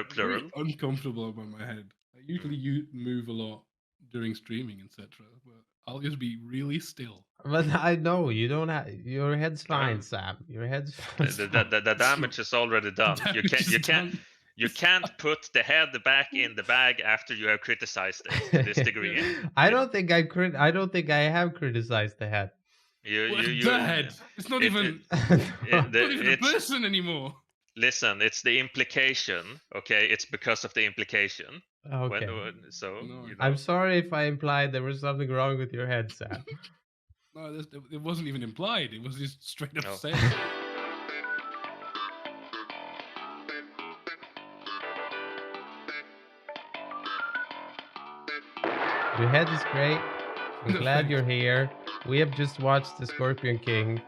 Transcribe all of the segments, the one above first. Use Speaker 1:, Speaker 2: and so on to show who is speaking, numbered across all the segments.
Speaker 1: Very
Speaker 2: plural.
Speaker 1: uncomfortable about my head. I usually move a lot during streaming, etc. But I'll just be really still.
Speaker 3: But I know you don't have your head's fine,
Speaker 2: Um,
Speaker 3: Sam. Your head's
Speaker 2: the,
Speaker 3: fine.
Speaker 2: the damage is already done. You
Speaker 1: Damage is done.
Speaker 2: you can't put the head back in the bag after you have criticized it to this degree.
Speaker 3: I don't think I don't think I have criticized the head.
Speaker 1: What
Speaker 2: You
Speaker 1: the head? It's not
Speaker 2: it,
Speaker 1: even.
Speaker 2: it
Speaker 1: It's not even a
Speaker 2: it's
Speaker 1: person anymore.
Speaker 2: listen. It's the implication. Okay, it's because of the implication.
Speaker 3: Okay.
Speaker 2: So
Speaker 1: No,
Speaker 3: I'm sorry if I implied there was something wrong with your head, Sam.
Speaker 1: no, it wasn't even implied. It was just straight up
Speaker 2: No.
Speaker 1: said.
Speaker 3: Your head is great. I'm glad
Speaker 1: Thanks.
Speaker 3: you're here. We have just watched The Scorpion King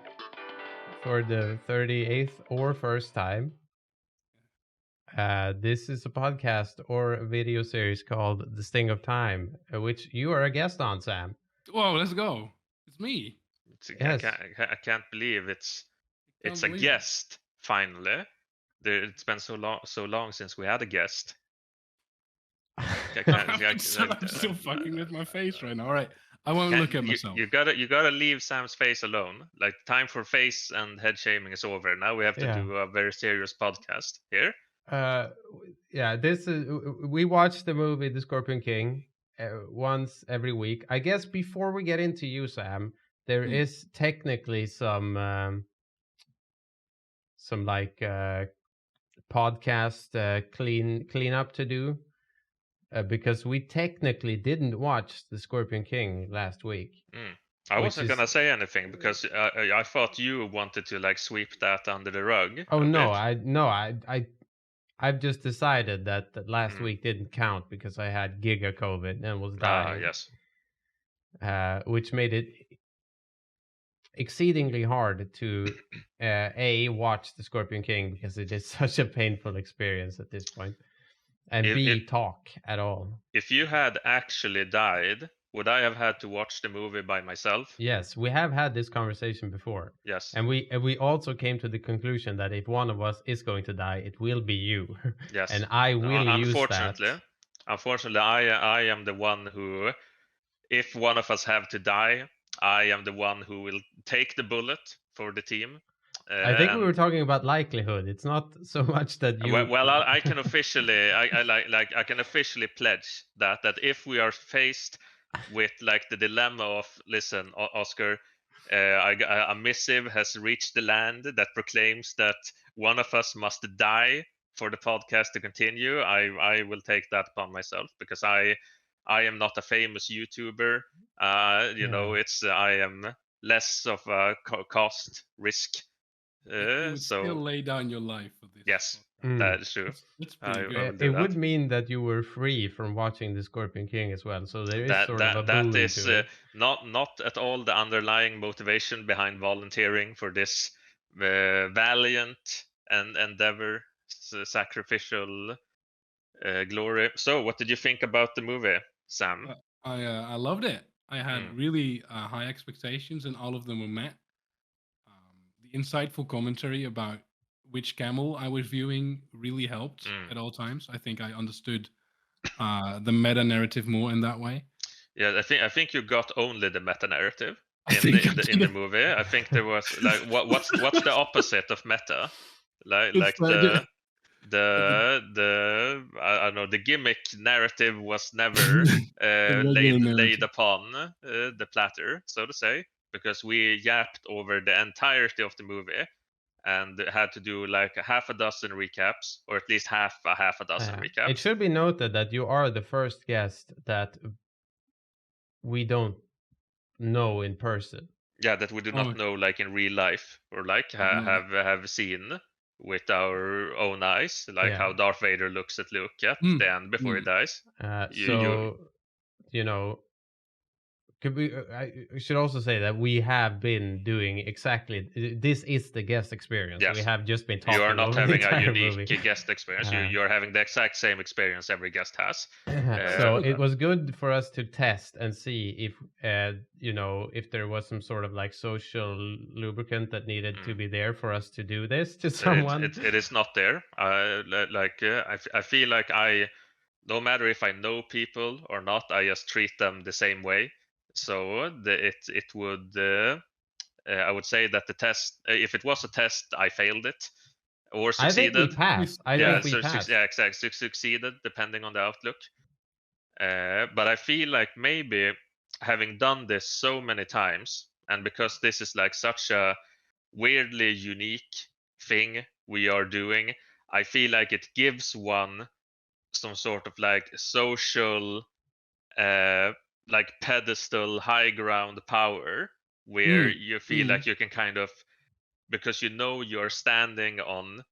Speaker 3: for the 38th or first time. This is a podcast or a video series called The Sting of Time, which you are a guest on, Sam.
Speaker 1: Whoa, let's go. It's me.
Speaker 3: Yes.
Speaker 2: I can't believe it's
Speaker 1: Can't
Speaker 2: a
Speaker 1: believe it.
Speaker 2: guest finally. It's been so long since we had a guest.
Speaker 1: I'm still fucking with my face right now. All right, I won't look at myself.
Speaker 2: You gotta leave Sam's face alone. Like, time for face and head shaming is over. Now we have to do a very serious podcast here.
Speaker 3: Yeah, this is we watch the movie The Scorpion King once every week. I guess before we get into you, Sam, there is technically some like podcast clean up to do because we technically didn't watch The Scorpion King last week.
Speaker 2: I wasn't gonna say anything because I thought you wanted to like sweep that under the rug.
Speaker 3: Oh no, I've just decided that last week didn't count because I had Giga COVID and was dying.
Speaker 2: Yes.
Speaker 3: Which made it exceedingly hard to watch The Scorpion King because it is such a painful experience at this point, and talk at all.
Speaker 2: If you had actually died, would I have had to watch the movie by myself?
Speaker 3: Yes, we have had this conversation before.
Speaker 2: Yes.
Speaker 3: And we also came to the conclusion that if one of us is going to die, it will be you.
Speaker 2: Yes.
Speaker 3: And I will use that.
Speaker 2: Unfortunately, I am the one who, if one of us have to die, I am the one who will take the bullet for the team.
Speaker 3: I think we were talking about likelihood. It's not so much that you.
Speaker 2: Well, I can officially, I can officially pledge that if we are faced with like the dilemma of, listen, Oskar, a missive has reached the land that proclaims that one of us must die for the podcast to continue, I will take that upon myself because I am not a famous YouTuber. You know, it's I am less of a cost risk.
Speaker 1: You would still lay down your life for this.
Speaker 2: Yes, that is true.
Speaker 1: That's pretty good.
Speaker 3: It would mean that you were free from watching The Scorpion King as well. So there is sort of a boon to it.
Speaker 2: Not at all the underlying motivation behind volunteering for this valiant and endeavor, sacrificial glory. So, what did you think about the movie, Sam?
Speaker 1: I loved it. I had really high expectations, and all of them were met. The insightful commentary about which camel I was viewing really helped at all times. I think I understood the meta narrative more in that way.
Speaker 2: Yeah, I think you got only the meta narrative in the movie. I think there was like what's the opposite of meta? Like the I don't know, the gimmick narrative was never laid upon the platter, so to say, because we yapped over the entirety of the movie and had to do like a half a dozen recaps, or at least half a dozen recaps.
Speaker 3: It should be noted that you are the first guest that we don't know in person.
Speaker 2: Yeah, that we do not know like in real life, or like have seen with our own eyes, like how Darth Vader looks at Luke at the end before he dies.
Speaker 3: So, you know, could we? I should also say that we have been doing exactly. This is the guest experience. We
Speaker 2: Yes.
Speaker 3: have just been
Speaker 2: You are
Speaker 3: talking
Speaker 2: not
Speaker 3: over the
Speaker 2: having a
Speaker 3: entire
Speaker 2: unique
Speaker 3: movie.
Speaker 2: guest experience. You're having the exact same experience every guest has.
Speaker 3: So
Speaker 1: good.
Speaker 3: it was good for us to test and see if if there was some sort of like social lubricant that needed to be there for us to do this to someone.
Speaker 2: It is not there. I feel like no matter if I know people or not, I just treat them the same way. So it would I would say that the test, if it was a test, I failed it or
Speaker 3: I think we
Speaker 2: succeeded.
Speaker 3: passed. I
Speaker 2: Yeah,
Speaker 3: think we passed.
Speaker 2: yeah, exactly. Succeeded depending on the outlook. But I feel like maybe having done this so many times, and because this is like such a weirdly unique thing we are doing, I feel like it gives one some sort of like social like pedestal high ground power where you feel like you can kind of, because you know you're standing on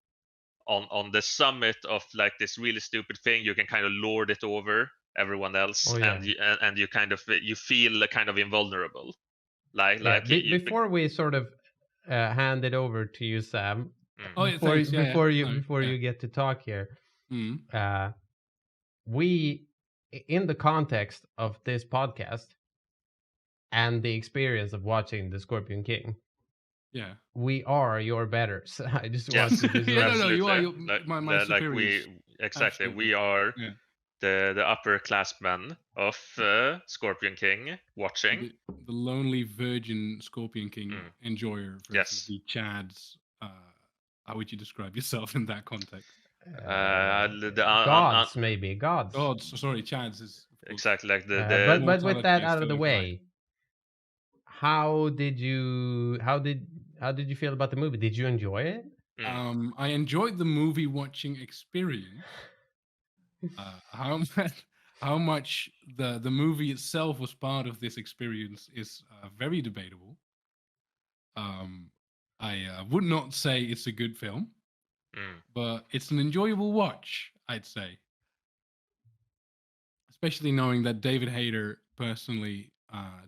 Speaker 2: the summit of like this really stupid thing, you can kind of lord it over everyone else.
Speaker 3: Oh yeah.
Speaker 2: And you kind of, you feel kind of invulnerable, like
Speaker 3: Yeah.
Speaker 2: you
Speaker 3: Before we sort of hand it over to you, Sam,
Speaker 1: Oh yeah, thanks. Yeah, yeah. No,
Speaker 3: before
Speaker 1: yeah.
Speaker 3: you get to talk here,
Speaker 1: Mm.
Speaker 3: we, in the context of this podcast and the experience of watching The Scorpion King,
Speaker 1: Yeah.
Speaker 3: we are your betters. I just want
Speaker 2: yes,
Speaker 3: to just
Speaker 1: Yeah, no, you are
Speaker 2: like,
Speaker 1: my
Speaker 2: like
Speaker 1: superiors.
Speaker 2: exactly,
Speaker 1: Absolutely.
Speaker 2: we are
Speaker 1: Yeah.
Speaker 2: the upperclassmen of Scorpion King watching.
Speaker 1: The lonely virgin Scorpion King enjoyer versus
Speaker 2: Yes.
Speaker 1: the Chads. How would you describe yourself in that context?
Speaker 3: gods, maybe gods.
Speaker 1: Gods. Sorry, Chads is of course,
Speaker 2: exactly like
Speaker 3: but with that
Speaker 1: mortality is
Speaker 3: out of
Speaker 1: still
Speaker 3: the
Speaker 1: a guide.
Speaker 3: way, how did you feel about the movie? Did you enjoy it?
Speaker 1: I enjoyed the movie watching experience. How much the movie itself was part of this experience is very debatable. I would not say it's a good film, but it's an enjoyable watch, I'd say. Especially knowing that David Hayter personally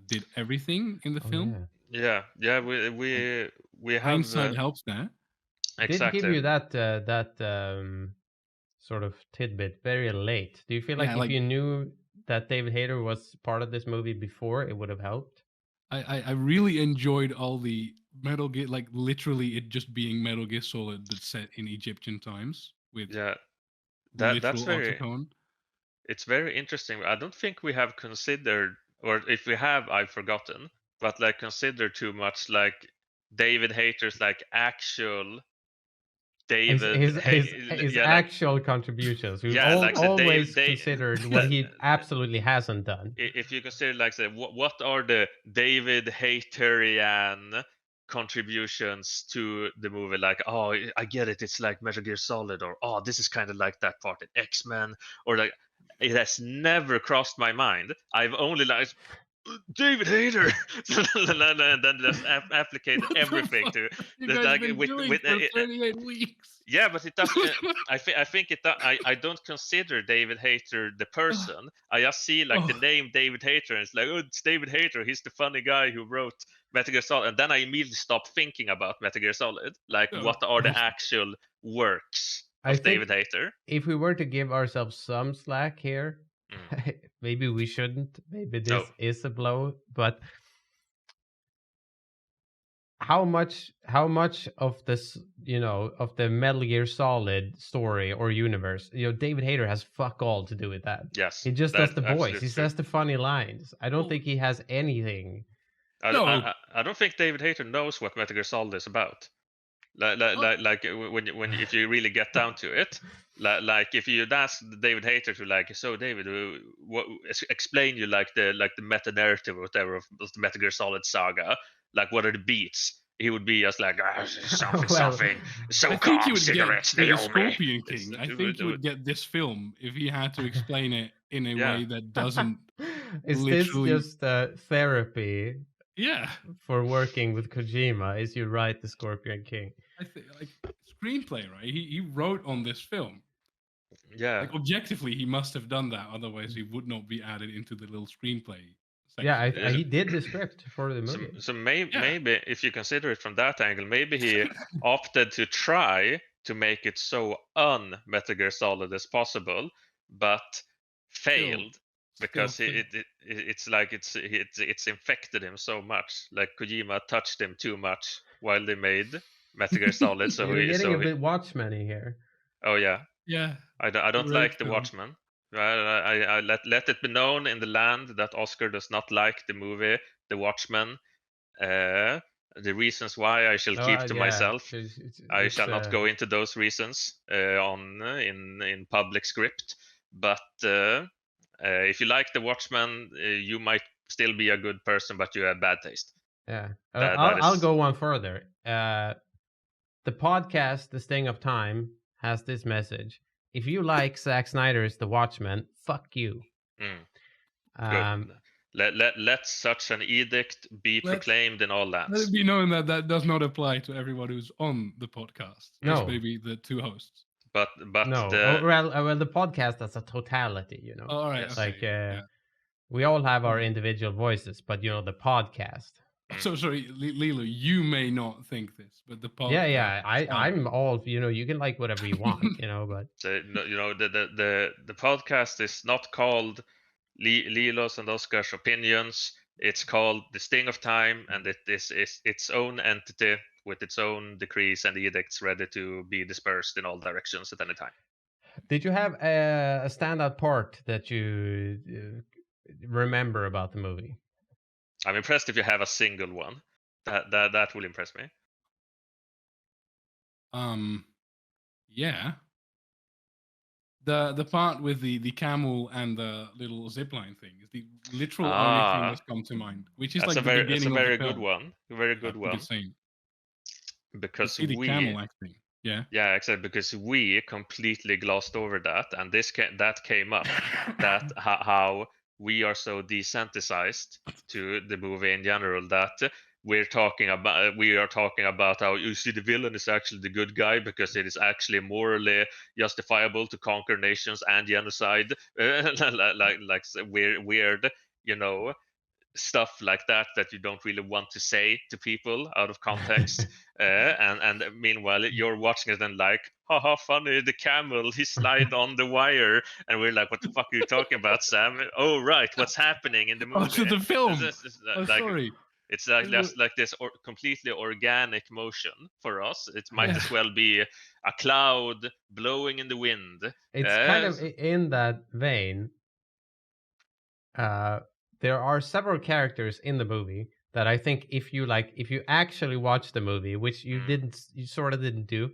Speaker 1: did everything in the film.
Speaker 3: Yeah.
Speaker 2: Yeah, we have
Speaker 1: Hindsight helps there.
Speaker 3: Did give you
Speaker 2: exactly.
Speaker 3: that sort of tidbit very late. Do you feel like
Speaker 1: Yeah,
Speaker 3: if
Speaker 1: like
Speaker 3: you knew that David Hayter was part of this movie before, it would have helped?
Speaker 1: I really enjoyed all the Metal Gear, like literally it just being Metal Gear Solid but set in Egyptian times with
Speaker 2: Yeah, that's
Speaker 1: literal
Speaker 2: very,
Speaker 1: autocon.
Speaker 2: it's very interesting. I don't think we have considered, or if we have, I've forgotten, but like consider too much like David Hayter's like actual
Speaker 3: His
Speaker 2: yeah, like
Speaker 3: actual contributions. We've
Speaker 2: yeah, like the
Speaker 3: always considered what he absolutely hasn't done.
Speaker 2: if you consider like say what are the David Hayterian contributions to the movie, like, oh, I get it, it's like Metal Gear Solid, or oh, this is kind of like that part in X-Men, or like, it has never crossed my mind. I've only like David Hayter and then just applicate
Speaker 1: What the
Speaker 2: everything
Speaker 1: fuck
Speaker 2: to
Speaker 1: have you
Speaker 2: the,
Speaker 1: guys
Speaker 2: like
Speaker 1: been doing for 38 weeks?
Speaker 2: yeah, but it doesn't. I think it. I don't consider David Hayter the person. I just see like the
Speaker 1: Oh,
Speaker 2: name David Hayter, and it's like, oh, it's David Hayter. He's the funny guy who wrote Metal Gear Solid, and then I immediately stop thinking about Metal Gear Solid. Like,
Speaker 1: no.
Speaker 2: what are the actual works
Speaker 3: I
Speaker 2: of
Speaker 3: think
Speaker 2: David Hayter?
Speaker 3: if we were to give ourselves some slack here,
Speaker 2: Mm.
Speaker 3: maybe we shouldn't. Maybe
Speaker 2: No.
Speaker 3: this is a blow, but how much of this, of the Metal Gear Solid story or universe, David Hayter has fuck all to do with that.
Speaker 2: Yes,
Speaker 3: He just
Speaker 2: that
Speaker 3: does the voice.
Speaker 2: absolutely
Speaker 3: He
Speaker 2: true.
Speaker 3: says the funny lines. I don't
Speaker 1: Well,
Speaker 3: think he has anything.
Speaker 1: no.
Speaker 2: I don't think David Hayter knows what Metal Gear Solid is about. Like when if you really get down to it, like if you ask David Hayter to like, so David, what explain you like the meta narrative or whatever of the Metal Gear Solid saga, like what are the beats? He would be just like, something,
Speaker 3: Well,
Speaker 2: something, so
Speaker 1: I think
Speaker 2: calm,
Speaker 1: you would get
Speaker 2: cigarettes,
Speaker 1: with the
Speaker 2: Naomi.
Speaker 1: Scorpion King. I think you would get this film if he had to explain it in a
Speaker 2: Yeah.
Speaker 1: way that doesn't
Speaker 3: is
Speaker 1: literally.
Speaker 3: this just therapy
Speaker 1: Yeah,
Speaker 3: for working with Kojima? Is you write the Scorpion King?
Speaker 1: I think like screenplay, right? He wrote on this film.
Speaker 2: Yeah.
Speaker 1: Like objectively, he must have done that. Otherwise, he would not be added into the little screenplay
Speaker 3: Yeah,
Speaker 1: section.
Speaker 3: he did the script for the movie.
Speaker 2: So
Speaker 1: Yeah.
Speaker 2: maybe if you consider it from that angle, maybe he opted to try to make it so un-Metal Gear Solid as possible, but failed because
Speaker 1: Still
Speaker 2: it's like it's infected him so much. Like Kojima touched him too much while they made Metal Gear Solid. So
Speaker 3: You're getting a
Speaker 2: he
Speaker 3: bit Watchmen-y here.
Speaker 2: oh yeah,
Speaker 1: Yeah.
Speaker 2: I don't like the Watchmen. I let it be known in the land that Oscar does not like the movie The Watchmen. The reasons why I shall keep to
Speaker 3: Yeah,
Speaker 2: myself. I
Speaker 3: it's
Speaker 2: shall not go into those reasons in public script. But if you like The Watchmen, you might still be a good person, but you have bad taste.
Speaker 3: Yeah,
Speaker 2: That
Speaker 3: I'll
Speaker 2: is
Speaker 3: go one further. The podcast, The Sting of Time, has this message: if you like Zack Snyder's The Watchmen, fuck you.
Speaker 2: good. Let such an edict be proclaimed in all
Speaker 1: Let
Speaker 2: lands.
Speaker 1: it be known that that does not apply to everyone who's on the podcast. Just
Speaker 3: No.
Speaker 1: maybe the two hosts.
Speaker 2: But
Speaker 3: No,
Speaker 2: the
Speaker 3: well, the podcast as a totality, you know.
Speaker 1: Oh, all right.
Speaker 2: Yes.
Speaker 1: Okay.
Speaker 3: Like
Speaker 1: yeah.
Speaker 3: we all have our
Speaker 1: Mm.
Speaker 3: individual voices, but you know, the podcast.
Speaker 1: So sorry, Leeloo, you may not think this, but the podcast.
Speaker 3: Yeah, I'm all, you know, you can like whatever you want, you know, but
Speaker 2: so, you know the podcast is not called Leeloo's and Oskar's opinions. It's called The Sting of Time, and it is its own entity with its own decrees and edicts ready to be dispersed in all directions at any time.
Speaker 3: did you have a standout part that you remember about the movie?
Speaker 2: I'm impressed if you have a single one. That will impress me.
Speaker 1: Yeah. The part with the camel and the little zipline thing is the literal only thing that's come to mind, which is
Speaker 2: That's
Speaker 1: like
Speaker 2: a
Speaker 1: the
Speaker 2: very
Speaker 1: beginning of the
Speaker 2: very
Speaker 1: film.
Speaker 2: good one. Very good
Speaker 1: I think
Speaker 2: one.
Speaker 1: it's same. To
Speaker 2: Because
Speaker 1: see the camel acting. Yeah.
Speaker 2: Yeah, exactly. Because we completely glossed over that, and that came up that how we are so desensitized to the movie in general that we are talking about how you see the villain is actually the good guy because it is actually morally justifiable to conquer nations and genocide, like weird, you know, stuff like that you don't really want to say to people out of context. And meanwhile you're watching it and like, haha, funny, the camel, he slid on the wire, and we're like, what the fuck are you talking about, Sam? Oh right, what's happening in the movie?
Speaker 1: Oh, to the film.
Speaker 2: Like,
Speaker 1: sorry.
Speaker 2: it's like just like this completely organic motion for us. It might
Speaker 3: Yeah.
Speaker 2: as well be a cloud blowing in the wind.
Speaker 3: It's kind of in that vein. There are several characters in the movie that I think if you actually watch the movie, which you sort of didn't do.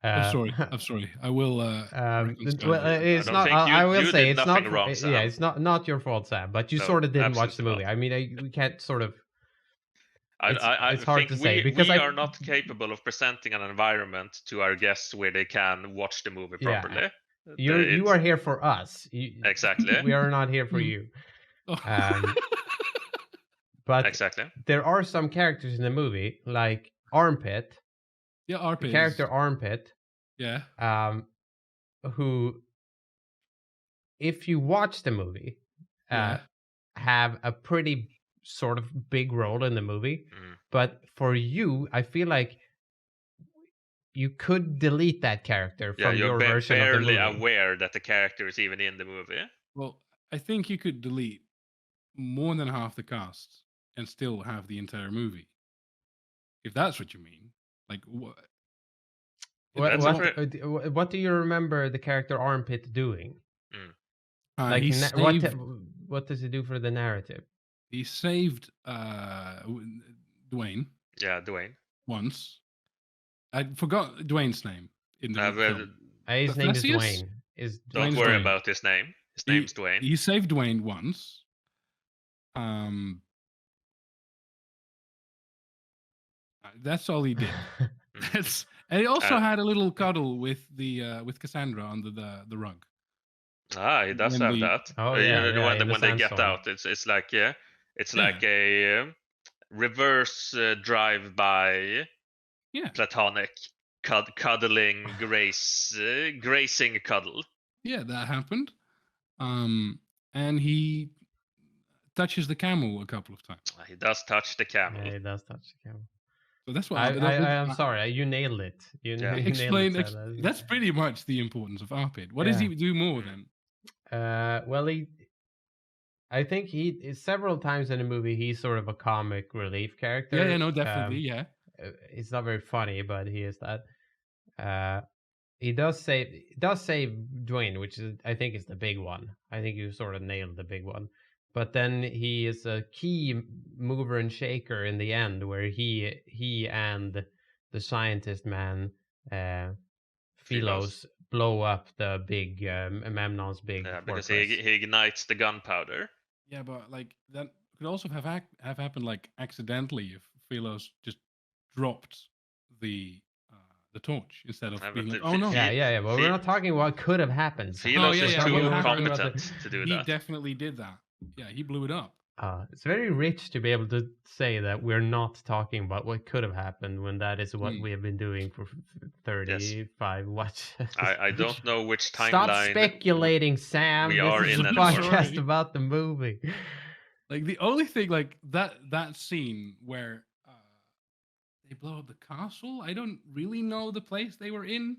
Speaker 1: I'm sorry. I will.
Speaker 3: Well, it's not. I will say it's not. Wrong, yeah, it's not your fault, Sam. But you sort of didn't watch the movie. Not. I mean, we can't sort of. It's hard to say because
Speaker 2: we are not capable of presenting an environment to our guests where they can watch the movie properly.
Speaker 3: Yeah. You are here for us.
Speaker 2: Exactly.
Speaker 3: We are not here for you. But
Speaker 2: exactly.
Speaker 3: There are some characters in the movie, like Armpit.
Speaker 1: Yeah, Armpit.
Speaker 3: The character Armpit.
Speaker 1: Yeah.
Speaker 3: Who, if you watch the movie, have a pretty sort of big role in the movie. But for you, I feel like you could delete that character from your version of the movie.
Speaker 2: You're barely aware that the character is even in the movie.
Speaker 1: Well, I think you could delete more than half the cast and still have the entire movie. If that's what you mean. Like, what?
Speaker 3: What do you remember the character Armpit doing? Like, what does he do for the narrative?
Speaker 1: He saved Dwayne.
Speaker 2: Yeah, Dwayne.
Speaker 1: Once. I forgot Dwayne's name in the film.
Speaker 3: His name is Dwayne.
Speaker 2: Don't worry about his name. His name's Dwayne.
Speaker 1: He saved Dwayne once. That's all he did. And he also had a little cuddle with Cassandra under the rug.
Speaker 2: He does have that.
Speaker 3: Oh yeah,
Speaker 2: when they get out, it's like like a reverse drive-by, platonic cuddling grazing cuddle.
Speaker 1: Yeah, that happened. And he touches the camel a couple of times.
Speaker 2: He does touch the camel.
Speaker 3: Yeah, he does touch the camel.
Speaker 1: So that's what
Speaker 3: I'm sorry, you nailed it. You nailed it.
Speaker 1: That's pretty much the importance of Arpid. What does he do more then?
Speaker 3: Well, I think he several times in the movie he's sort of a comic relief character.
Speaker 1: Yeah, no, definitely, yeah.
Speaker 3: It's not very funny, but he is that. He does save Dwayne, which is I think is the big one. I think you sort of nailed the big one. But then he is a key mover and shaker in the end, where he and the scientist man, Philos, blow up the big Memnon's big
Speaker 2: because
Speaker 3: fortress.
Speaker 2: he ignites the gunpowder.
Speaker 1: Yeah, but like that could also have happened like accidentally if Philos just dropped the torch instead of being like, oh no.
Speaker 3: Yeah. Well, we're not talking about what could have happened.
Speaker 2: Philos is too competent to do that.
Speaker 1: He definitely did that. Yeah, he blew it up.
Speaker 3: It's very rich to be able to say that we're not talking about what could have happened when that is what we have been doing for 35 watches.
Speaker 2: I don't know which timeline.
Speaker 3: Stop speculating, Sam. This is a podcast about the movie.
Speaker 1: Like the only thing, like that scene where they blow up the castle. I don't really know the place they were in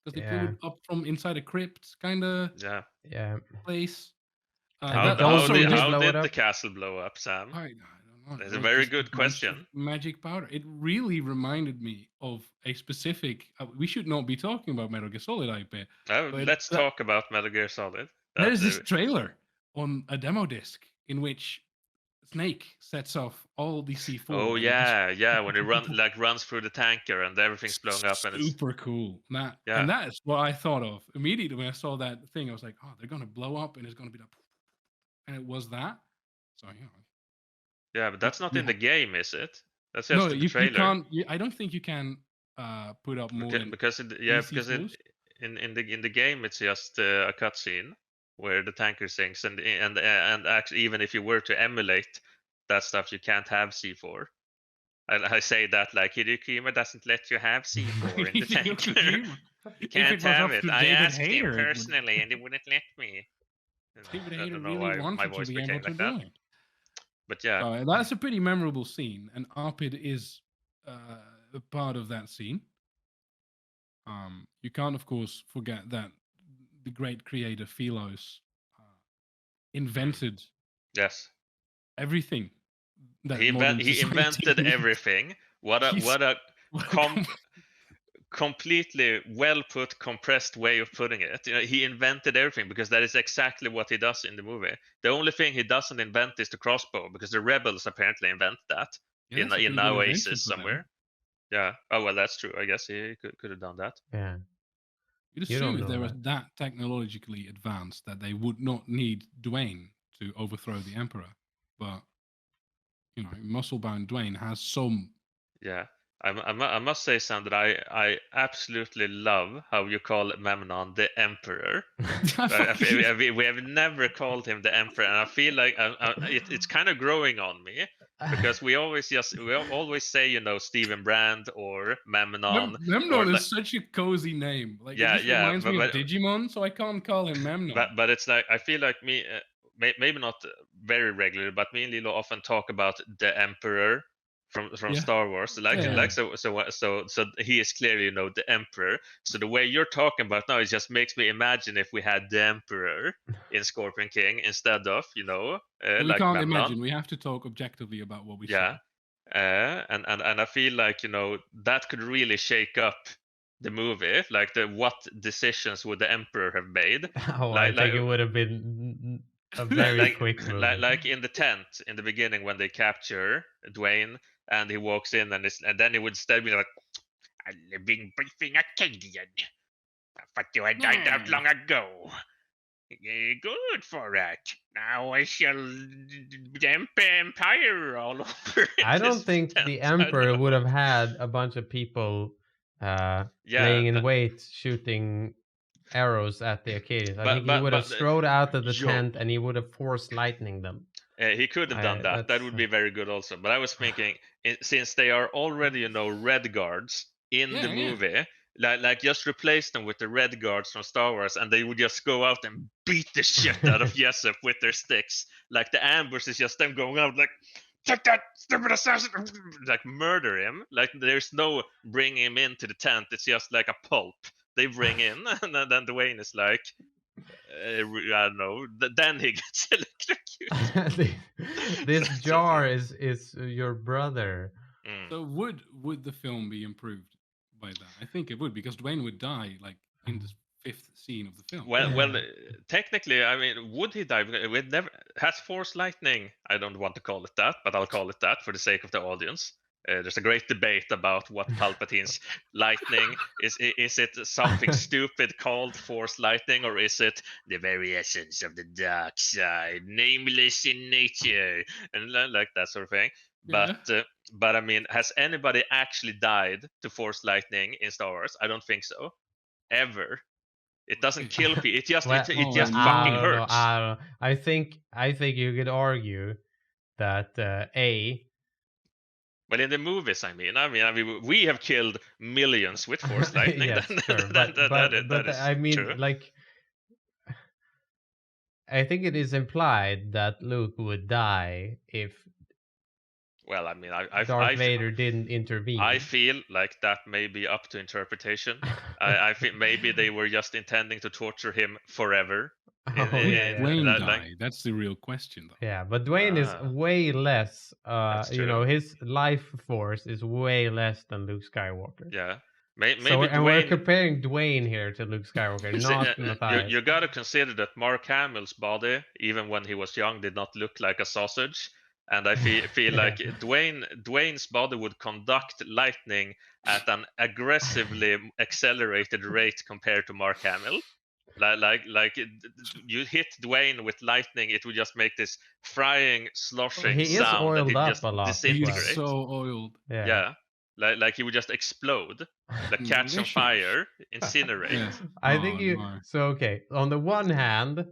Speaker 1: because they blew it up from inside a crypt kind of place.
Speaker 2: How did the castle blow up, Sam?
Speaker 1: I don't know.
Speaker 2: That's a very good question.
Speaker 1: Magic powder. It really reminded me of a specific. We should not be talking about Metal Gear Solid, I bet.
Speaker 2: Let's talk about Metal Gear Solid.
Speaker 1: There is this trailer on a demo disc in which Snake sets off all the C4.
Speaker 2: Oh yeah, when it runs through the tanker and everything's blown up, and it's
Speaker 1: super cool. And that's what I thought of immediately when I saw that thing. I was like, oh, they're gonna blow up, and it's gonna be that, and it was that. So
Speaker 2: yeah, but that's not in the game, is it? That's just the trailer.
Speaker 1: You can't. I don't think you can put up more
Speaker 2: because in the game it's just a cutscene where the tanker sinks, and actually, even if you were to emulate that stuff, you can't have C4. I say that like Hideo Kojima doesn't let you have C4 in the tanker. You can't have it. I asked him personally, and he wouldn't let me.
Speaker 1: I don't know why my voice became like that.
Speaker 2: But yeah,
Speaker 1: that's a pretty memorable scene, and Arpid is a part of that scene. You can't, of course, forget that the great creator Philos invented everything.
Speaker 2: He invented everything. What a completely well put, compressed way of putting it. He invented everything because that is exactly what he does in the movie. The only thing he doesn't invent is the crossbow, because the rebels apparently invent that in Oasis somewhere. Yeah. Oh well, that's true. I guess he could have done that.
Speaker 3: Yeah.
Speaker 1: You'd assume if they were that technologically advanced that they would not need Dwayne to overthrow the Emperor. But, muscle-bound Dwayne has some...
Speaker 2: Yeah. I must say, Sam, that I absolutely love how you call Memnon the Emperor. We have never called him the Emperor, and I feel like it's kind of growing on me, because we always say Stephen Brand or Memnon.
Speaker 1: Memnon is such a cozy name. Like, it reminds me of Digimon, so I can't call him Memnon.
Speaker 2: But it's like, I feel like me, maybe not very regularly, but me and Leeloo often talk about the Emperor from Star Wars, so he is clearly the Emperor. So the way you're talking about now, it just makes me imagine if we had the Emperor in Scorpion King instead of
Speaker 1: we
Speaker 2: like
Speaker 1: can't
Speaker 2: Memnon.
Speaker 1: imagine. We have to talk objectively about what we
Speaker 2: say. And I feel like that could really shake up the movie. Like what decisions would the Emperor have made?
Speaker 3: I think it would have been a very quick movie.
Speaker 2: Like in the tent in the beginning when they capture Dwayne. And he walks in, and then he would instead be like, "A living, breathing Acadian. I thought you had died out long ago. Good for that. Now I shall dump empire all over."
Speaker 3: I don't think the Emperor would have had a bunch of people laying in wait, shooting arrows at the Acadians. I think he would have strode out of the tent, and he would have forced lightning them.
Speaker 2: He could have done that. That would be very good also. But I was thinking, since they are already, Red Guards in the movie, like just replace them with the red guards from Star Wars, and they would just go out and beat the shit out of Jessup with their sticks. Like the ambush is just them going out like, take that stupid assassin, like murder him. Like there's no bringing him into the tent. It's just like a pulp they bring in, and then Dwayne is like, I don't know. Then he gets electrocuted.
Speaker 3: This jar is your brother.
Speaker 1: So would the film be improved by that? I think it would, because Dwayne would die like in the fifth scene of the film.
Speaker 2: Well, technically, I mean, would he die? It never has Force lightning. I don't want to call it that, but I'll call it that for the sake of the audience. There's a great debate about what Palpatine's lightning is. Is it something stupid called Force lightning, or is it the very essence of the dark side, nameless in nature, and like that sort of thing? But I mean, has anybody actually died to Force lightning in Star Wars? I don't think so, ever. It doesn't kill people. It just fucking hurts.
Speaker 3: I think you could argue that
Speaker 2: well, in the movies, I mean, we have killed millions with Force lightning.
Speaker 3: Yes, sure, but I mean,
Speaker 2: true.
Speaker 3: like, I think it is implied that Luke would die if.
Speaker 2: Well, I mean,
Speaker 3: Darth Vader didn't intervene.
Speaker 2: I feel like that may be up to interpretation. I think maybe they were just intending to torture him forever.
Speaker 1: Dwayne die? That's the real question, though.
Speaker 3: Yeah, but Dwayne is way less. You know, his life force is way less than Luke Skywalker.
Speaker 2: Yeah. Maybe
Speaker 3: and we're comparing Dwayne here to Luke Skywalker, not Matthias.
Speaker 2: You got to consider that Mark Hamill's body, even when he was young, did not look like a sausage. And I feel like Dwayne's body would conduct lightning at an aggressively accelerated rate compared to Mark Hamill. Like you hit Dwayne with lightning, it would just make this frying, sloshing sound that he just disintegrate.
Speaker 1: He's so oiled.
Speaker 2: Yeah. Like he would just explode, like catch on fire, incinerate.
Speaker 1: Yeah.
Speaker 3: I think you. My. So okay, on the one hand,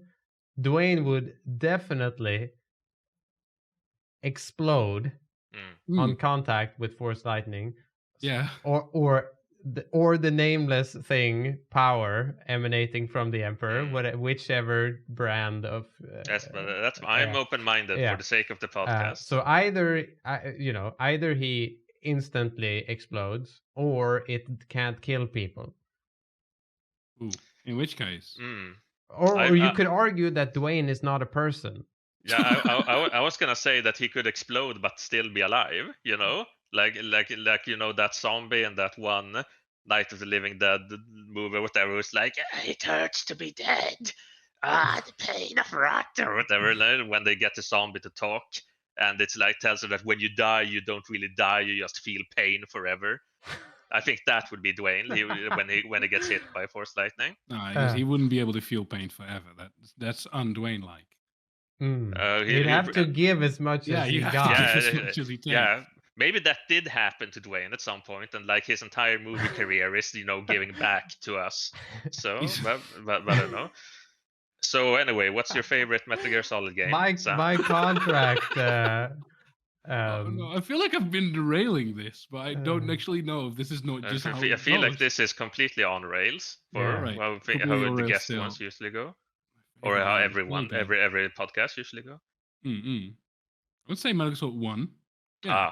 Speaker 3: Dwayne would definitely explode on contact with Force lightning.
Speaker 1: Yeah.
Speaker 3: Or the nameless thing power emanating from the Emperor, whichever brand of.
Speaker 2: Yes, but I'm open-minded for the sake of the podcast.
Speaker 3: So either he instantly explodes, or it can't kill people.
Speaker 1: Ooh, in which case?
Speaker 3: Or you could argue that Dwayne is not a person.
Speaker 2: Yeah, I was gonna say that he could explode but still be alive. You know, like you know that zombie in that one Night of the Living Dead movie, whatever. Was like, it hurts to be dead. The pain of rot, or whatever. When they get the zombie to talk, and it's like tells her that when you die, you don't really die, you just feel pain forever. I think that would be Dwayne when he gets hit by Force lightning.
Speaker 1: No, he wouldn't be able to feel pain forever. That's un-Dwayne-like.
Speaker 3: He'd have to give as much as he got.
Speaker 2: Yeah, maybe that did happen to Dwayne at some point, and like his entire movie career is giving back to us. So, but I don't know. So anyway, what's your favorite Metal Gear Solid game?
Speaker 3: My contract.
Speaker 1: No, I feel like I've been derailing this, but I don't actually know if this is not just how
Speaker 2: I feel like this is completely on rails for how the guest ones usually go, or how every podcast usually go.
Speaker 1: I would say Metal Gear Solid 1.
Speaker 2: Yeah.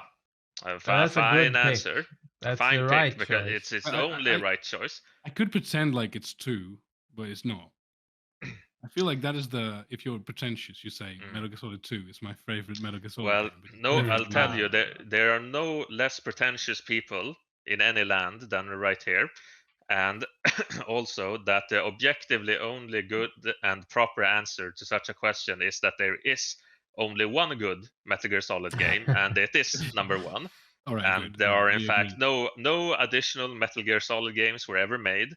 Speaker 3: That's a
Speaker 2: fine
Speaker 3: good
Speaker 2: answer.
Speaker 3: Pick. That's
Speaker 2: fine
Speaker 3: the right
Speaker 2: pick, because
Speaker 3: choice.
Speaker 2: it's only a right choice.
Speaker 1: I could pretend like it's 2, but it's not. I feel like that is if you're pretentious, you say Metal Gear Solid 2 is my favorite Metal Gear Solid game.
Speaker 2: No, I'll tell you, there are no less pretentious people in any land than right here. And also that the objectively only good and proper answer to such a question is that there is only one good Metal Gear Solid game, and it is number 1. And there are in fact no additional Metal Gear Solid games were ever made.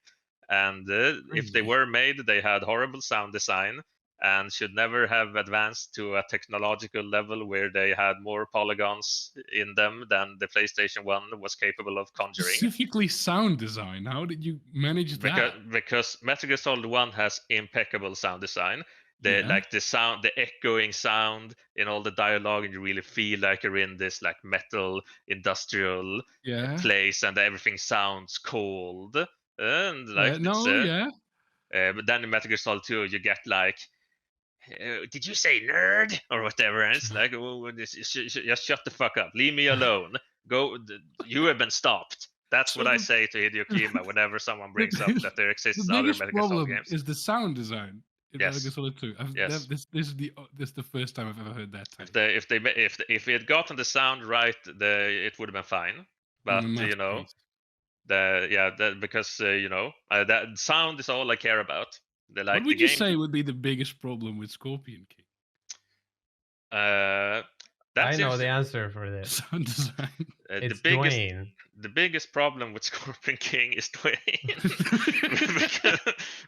Speaker 2: And if they were made, they had horrible sound design and should never have advanced to a technological level where they had more polygons in them than the PlayStation 1 was capable of conjuring.
Speaker 1: Specifically sound design. How did you manage that?
Speaker 2: Because Metal Gear Solid 1 has impeccable sound design. Like the sound, the echoing sound in all the dialogue, and you really feel like you're in this like metal industrial place, and everything sounds cold. and like but then in Metal Gear Solid 2, you get like, did you say nerd or whatever? And it's like, oh, just shut the fuck up, leave me alone. Go, you have been stopped. That's what I say to Hideo Kojima whenever someone brings up that there exists other Metal Gear Solid games.
Speaker 1: Is the sound design in Metal Gear Solid 2.
Speaker 2: Yes.
Speaker 1: This is the first time I've ever heard that take.
Speaker 2: If it had gotten the sound right, it would have been fine. But you know, because you know, that sound is all I care about.
Speaker 1: What would you say would be the biggest problem with Scorpion King?
Speaker 3: I know the answer for this.
Speaker 1: Sound design.
Speaker 3: It's Dwayne.
Speaker 2: The biggest problem with Scorpion King is Dwayne.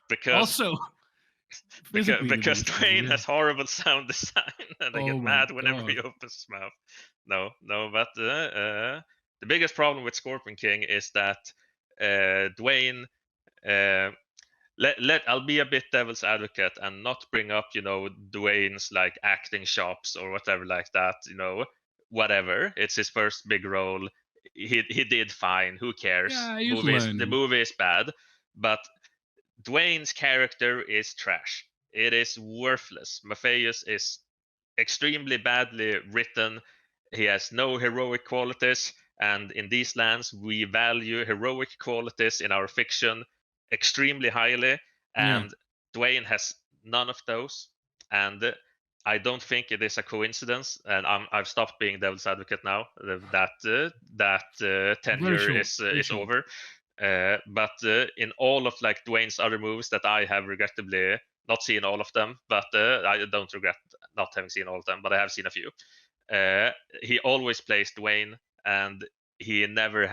Speaker 2: because Dwayne has horrible sound design, and I get mad whenever he opens his mouth. No, but the biggest problem with Scorpion King is that Dwayne. I'll be a bit devil's advocate and not bring up, you know, Dwayne's like acting chops or whatever like that. You know, whatever. It's his first big role. He did fine. Who cares?
Speaker 1: Yeah,
Speaker 2: the movie is bad, but Dwayne's character is trash. It is worthless. Matthias is extremely badly written. He has no heroic qualities, and in these lands, we value heroic qualities in our fiction extremely highly, and Dwayne has none of those. And I don't think it is a coincidence, and I've stopped being devil's advocate now. That tenure is over. But in all of like Dwayne's other movies that I have regrettably not seen all of them, but I don't regret not having seen all of them, but I have seen a few. He always plays Dwayne, and he's never,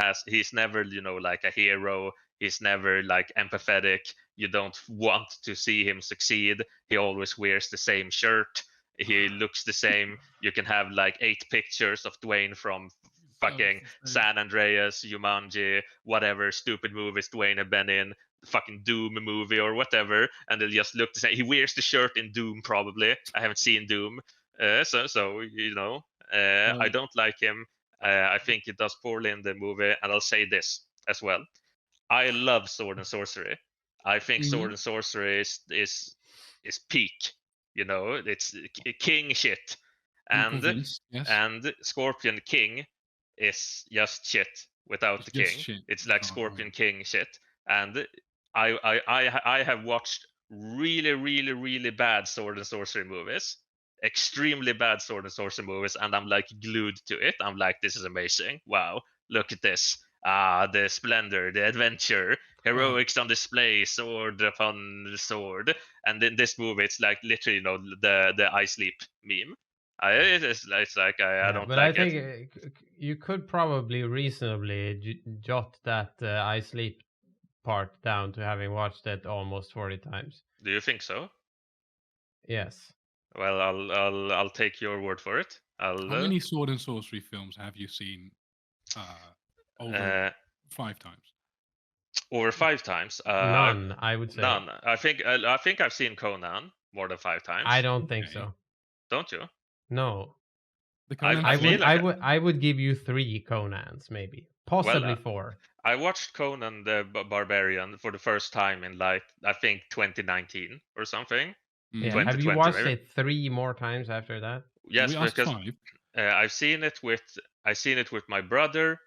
Speaker 2: you know, like a hero. He's never like empathetic. You don't want to see him succeed. He always wears the same shirt. He looks the same. You can have like 8 pictures of Dwayne from fucking San Andreas, Jumanji, whatever stupid movies Dwayne have been in, fucking Doom movie or whatever, and they'll just look the same. He wears the shirt in Doom probably. I haven't seen Doom. So you know, I don't like him. I think he does poorly in the movie, and I'll say this as well. I love Sword and Sorcery. I think Sword and Sorcery is peak. You know, it's king shit, and Scorpion King is just shit without the king.
Speaker 1: Shit.
Speaker 2: It's like Scorpion King shit, and I have watched really bad Sword and Sorcery movies, extremely bad Sword and Sorcery movies, and I'm like glued to it. I'm like, this is amazing. Wow, look at this. The splendor, the adventure, heroics on display, sword upon sword. And in this movie, it's like literally, you know, the I sleep meme. It's like I don't
Speaker 3: but
Speaker 2: like
Speaker 3: I think you could probably reasonably jot that I sleep part down to having watched it almost 40 times.
Speaker 2: Do you think so?
Speaker 3: Yes.
Speaker 2: Well, I'll take your word for it.
Speaker 1: How many Sword and Sorcery films have you seen over 5 times?
Speaker 2: Over 5 times?
Speaker 3: None, I would say.
Speaker 2: None. I think I've seen Conan more than 5 times.
Speaker 3: I don't think so.
Speaker 2: Don't you?
Speaker 3: No.
Speaker 2: I
Speaker 3: would give you 3 Conans, maybe, possibly 4.
Speaker 2: I watched Conan the Barbarian for the first time in like I think 2019 or something.
Speaker 3: Yeah. Have you watched it 3 more times after that?
Speaker 2: Yes, because I've seen it with my brother.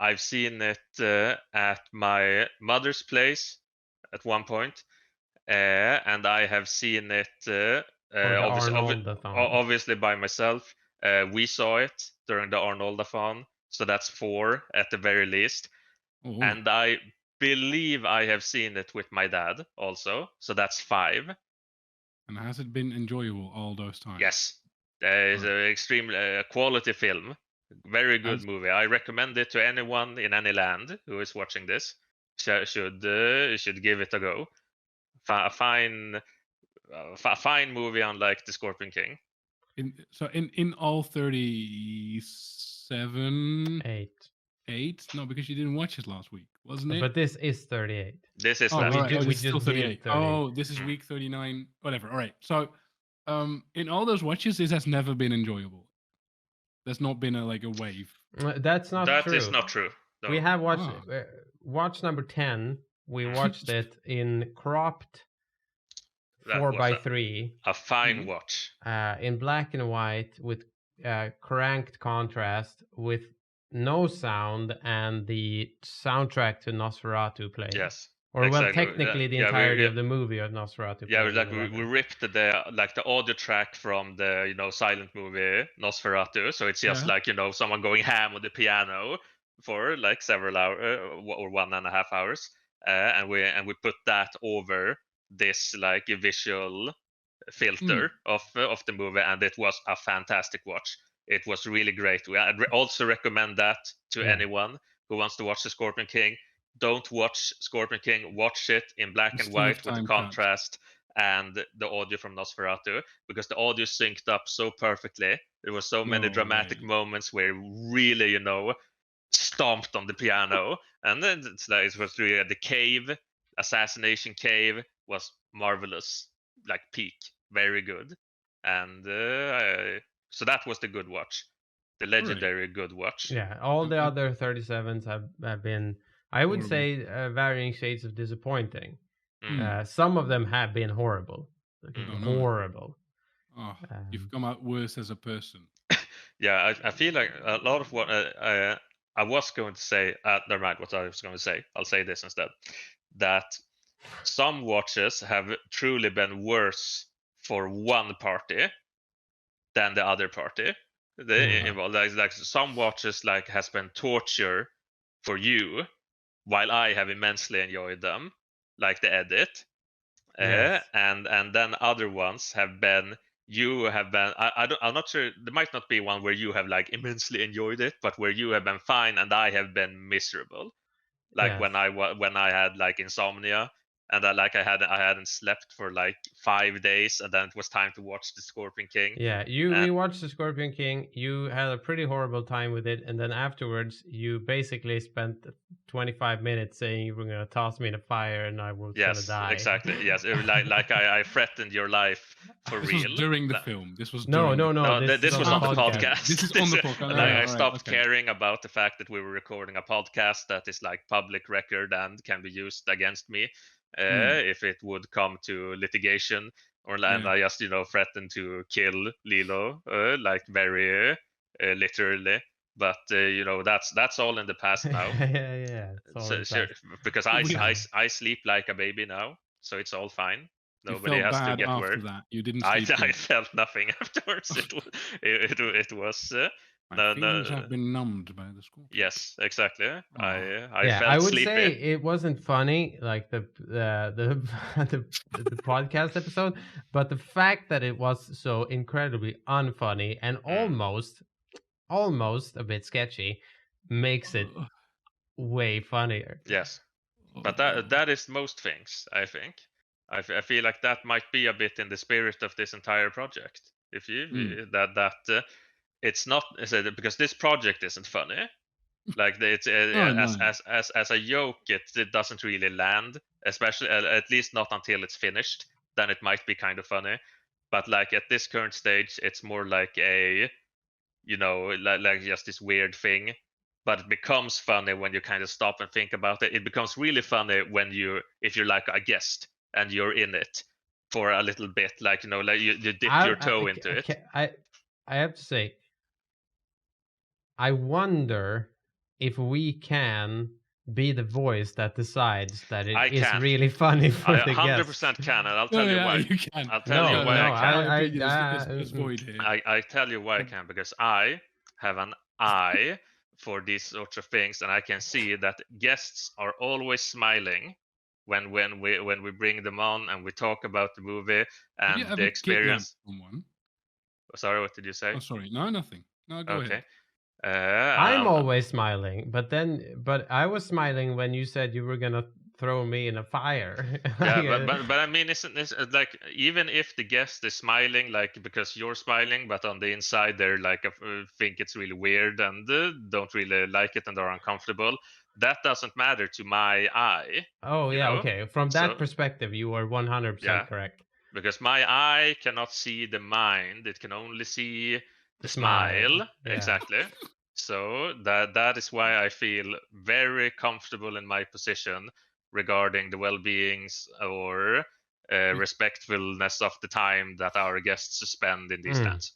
Speaker 2: I've seen it at my mother's place at one point, and I have seen it obviously by myself. We saw it during the Arnoldathon, so that's 4 at the very least.
Speaker 1: Ooh.
Speaker 2: And I believe I have seen it with my dad also, so that's 5.
Speaker 1: And has it been enjoyable all those times?
Speaker 2: Yes, it's an extreme quality film. Very good movie. I recommend it to anyone in any land who is watching this. Should give it a go. A fine movie, unlike The Scorpion King.
Speaker 1: In all 37, 8? No, because you didn't watch it last week, wasn't it?
Speaker 3: But this is 38.
Speaker 2: This is last week.
Speaker 3: We just 38.
Speaker 1: Oh, this is week 39. Whatever. All right. So, in all those watches, this has never been enjoyable. There's not been a wave.
Speaker 3: That's not true.
Speaker 2: That is not true. No.
Speaker 3: We have watched watch number 10 we watched it in cropped 4:3.
Speaker 2: A fine watch.
Speaker 3: In black and white with cranked contrast, with no sound, and the soundtrack to Nosferatu playing.
Speaker 2: Yes.
Speaker 3: Or
Speaker 2: exactly.
Speaker 3: well, technically the entirety of the movie of Nosferatu.
Speaker 2: Yeah, like we ripped the audio track from the silent movie Nosferatu, so it's just like someone going ham on the piano for like several hours or 1.5 hours, and we put that over this like visual filter of the movie, and it was a fantastic watch. It was really great. I'd also recommend that to anyone who wants to watch the Scorpion King. Don't watch Scorpion King. Watch it in black and white with the contrast and the audio from Nosferatu, because the audio synced up so perfectly. There were so many dramatic moments where really, stomped on the piano, and then it was really the cave, assassination cave was marvelous, like peak, very good, and so that was the good watch, the legendary good watch.
Speaker 3: Yeah, all the other 37s have been, I would say, varying shades of disappointing. Some of them have been horrible. Horrible.
Speaker 1: Oh, you've come out worse as a person.
Speaker 2: Yeah, I feel like a lot of what I was going to say, never mind what I was going to say. I'll say this instead. That some watches have truly been worse for one party than the other party. Like some watches like has been torture for you, while I have immensely enjoyed them, like the edit. And then other ones have been, I'm not sure, there might not be one where you have like immensely enjoyed it, but where you have been fine and I have been miserable, like when I had like insomnia, and I hadn't slept for like 5 days, and then it was time to watch the Scorpion King.
Speaker 3: Yeah, we watched the Scorpion King. You had a pretty horrible time with it, and then afterwards you basically spent 25 minutes saying you were going to toss me in a fire and I was going to die.
Speaker 2: Exactly. Yes, like I threatened your life for
Speaker 1: this
Speaker 2: real.
Speaker 1: Was during the film. This was
Speaker 2: no. This was on the
Speaker 1: podcast. This is on the podcast.
Speaker 2: I stopped caring about the fact that we were recording a podcast that is like public record and can be used against me if it would come to litigation, and I just threatened to kill Leeloo, like very literally. But that's all in the past now. Because I sleep like a baby now, so it's all fine. Nobody has to get worried.
Speaker 1: That. You didn't.
Speaker 2: I felt nothing afterwards. It was.
Speaker 1: My feelings have been numbed by the Scorpion.
Speaker 2: Yes, exactly.
Speaker 3: I would say it wasn't funny, like the podcast episode, but the fact that it was so incredibly unfunny and almost a bit sketchy makes it way funnier.
Speaker 2: Yes, but that is most things, I think. I feel like that might be a bit in the spirit of this entire project. If you it's not because this project isn't funny. Like it's as a joke, it doesn't really land, especially at least not until it's finished. Then it might be kind of funny, but like at this current stage, it's more like a like just this weird thing. But it becomes funny when you kind of stop and think about it. It becomes really funny when if you're like a guest and you're in it for a little bit, like like you dip your toe into it.
Speaker 3: I have to say, I wonder if we can be the voice that decides that it is really funny for the guests.
Speaker 2: 100% can, and I'll tell you why.
Speaker 1: You can.
Speaker 2: I'll tell you why I can.
Speaker 1: I
Speaker 2: tell you why I can, because I have an eye for these sorts of things, and I can see that guests are always smiling when we bring them on and we talk about the movie and the experience. Sorry, what did you say?
Speaker 1: Oh, sorry. No, nothing. No, go ahead.
Speaker 3: I'm always smiling, but I was smiling when you said you were gonna throw me in a fire.
Speaker 2: Yeah, but I mean, it's like, even if the guest is smiling, like because you're smiling, but on the inside they're like think it's really weird and don't really like it and are uncomfortable, that doesn't matter to my eye.
Speaker 3: Oh yeah, okay. From that perspective, you are 100% correct.
Speaker 2: Because my eye cannot see the mind; it can only see the smile. Yeah. Exactly. So that is why I feel very comfortable in my position regarding the well-beings or respectfulness of the time that our guests spend in these lands.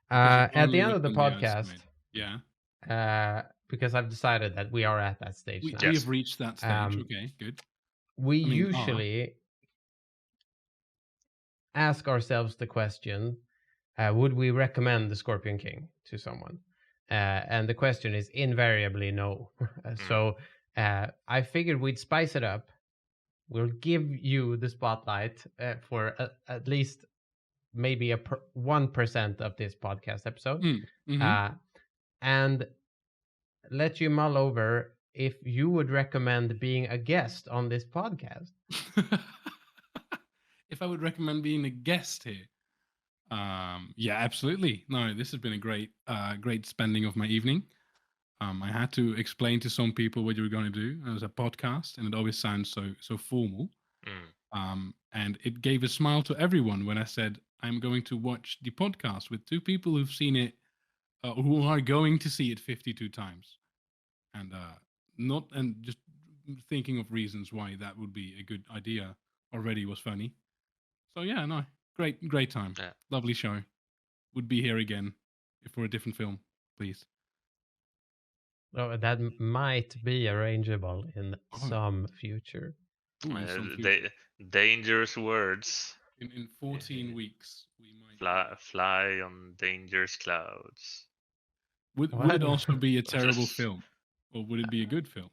Speaker 3: At the end of the
Speaker 1: Only
Speaker 3: podcast,
Speaker 1: yeah,
Speaker 3: because I've decided that we are at that stage now.
Speaker 1: we have reached that stage. Okay, good.
Speaker 3: We usually ask ourselves the question, would we recommend the Scorpion King to someone? And the question is invariably no. So I figured we'd spice it up. We'll give you the spotlight for at least maybe 1% of this podcast episode. And let you mull over if you would recommend being a guest on this podcast.
Speaker 1: If I would recommend being a guest here, yeah, absolutely. No, this has been a great spending of my evening. I had to explain to some people what you were going to do as a podcast, and it always sounds so formal. And it gave a smile to everyone when I said I'm going to watch the podcast with two people who've seen it, who are going to see it 52 times, and just thinking of reasons why that would be a good idea already was funny. So yeah, no, great time, lovely show. Would be here again if for a different film, please.
Speaker 3: Oh, that might be arrangeable in some future.
Speaker 2: Dangerous words.
Speaker 1: In 14 weeks, we might
Speaker 2: fly on dangerous clouds.
Speaker 1: Would it also be a terrible film, or would it be a good film?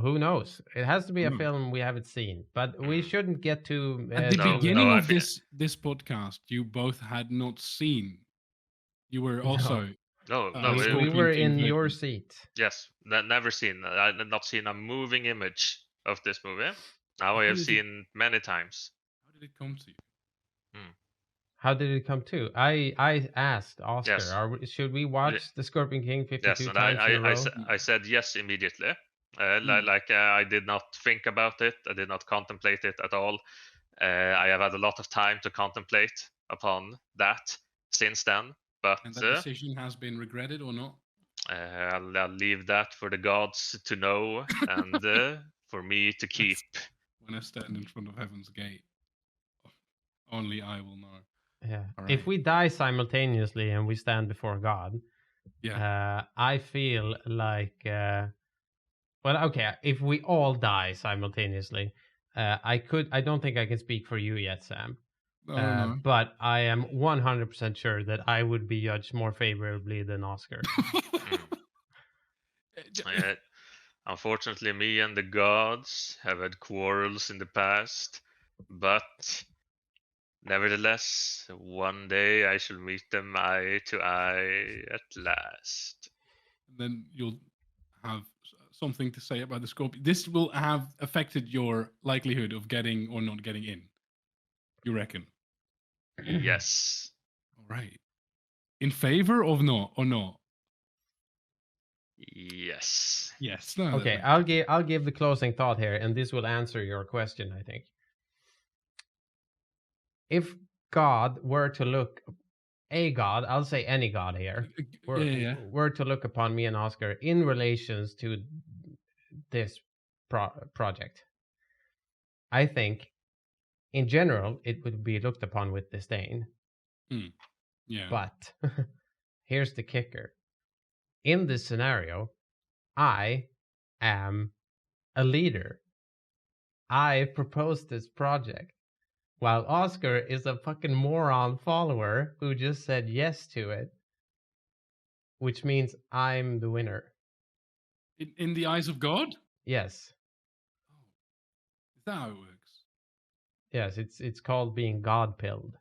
Speaker 3: Who knows? It has to be a film we haven't seen, but we shouldn't get too.
Speaker 1: At the beginning of this podcast, you both had not seen. You were also.
Speaker 2: No,
Speaker 3: we were in your seat.
Speaker 2: Yes, never seen. I had not seen a moving image of this movie. Now I have seen many times.
Speaker 1: How did it come to you?
Speaker 3: How did it come to? I asked Oskar, should we watch The Scorpion King 52 times in a row?
Speaker 2: I said yes immediately. I did not think about it. I did not contemplate it at all. I have had a lot of time to contemplate upon that since then. But
Speaker 1: and that decision has been regretted or not?
Speaker 2: I'll leave that for the gods to know and for me to keep.
Speaker 1: When I stand in front of heaven's gate, only I will know.
Speaker 3: Yeah. Right. If we die simultaneously and we stand before God, I feel like, if we all die simultaneously, I don't think I can speak for you yet, Sam.
Speaker 1: No.
Speaker 3: But I am 100% sure that I would be judged more favorably than Oskar.
Speaker 2: Unfortunately, me and the gods have had quarrels in the past, but nevertheless, one day I shall meet them eye to eye at last.
Speaker 1: Then you'll have something to say about the Scorpion. This will have affected your likelihood of getting or not getting in. You reckon?
Speaker 2: Yes.
Speaker 1: All right. In favor of no or no?
Speaker 2: Yes.
Speaker 1: Yes. No,
Speaker 3: okay, I'll give the closing thought here, and this will answer your question, I think. If God were to look, I'll say any God here, were to look upon me and Oskar in relations to this project, I think in general it would be looked upon with disdain.
Speaker 1: Yeah.
Speaker 3: But here's the kicker. In this scenario, I am a leader. I proposed this project, while Oskar is a fucking moron follower who just said yes to it, which means I'm the winner.
Speaker 1: In the eyes of God?
Speaker 3: Yes.
Speaker 1: Oh. Is that how it works?
Speaker 3: Yes, it's called being God-pilled.